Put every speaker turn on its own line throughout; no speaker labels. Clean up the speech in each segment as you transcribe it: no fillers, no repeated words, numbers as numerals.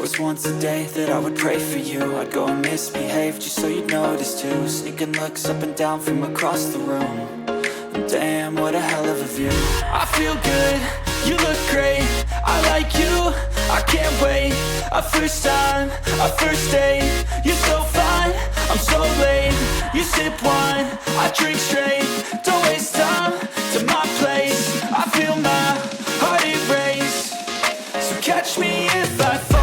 was once a day that I would pray for you. I'd go and misbehave just so you'd notice too. Sneaking looks up and down from across the room. And damn, what a hell of a view. I feel good, you look great, I like you, I can't wait. A first time, a first date. You're so fine, I'm so late. You sip wine, I drink straight. Don't waste time to my place. I feel my heart erase. So catch me if I fall.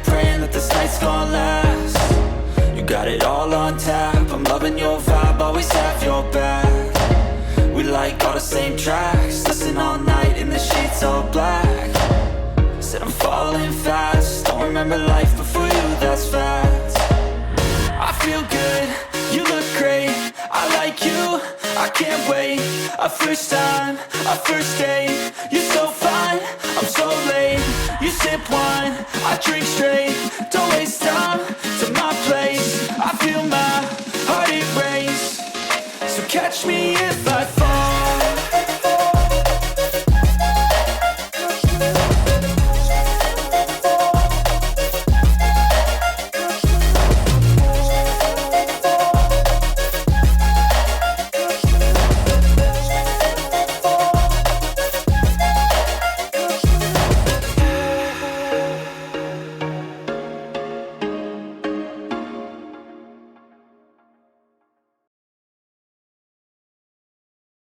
Praying that this night's gonna last. You got it all on tap, I'm loving your vibe, always have your back. We like all the same tracks, listen all night in the sheets all black. Said I'm falling fast, don't remember life before you, that's fact. I feel good, you look great, I like you, I can't wait. A first time, a first date. You're so fine, I'm so late. You sip wine, I drink straight. Don't waste time to my place. I feel my heart erase. So catch me if I fall.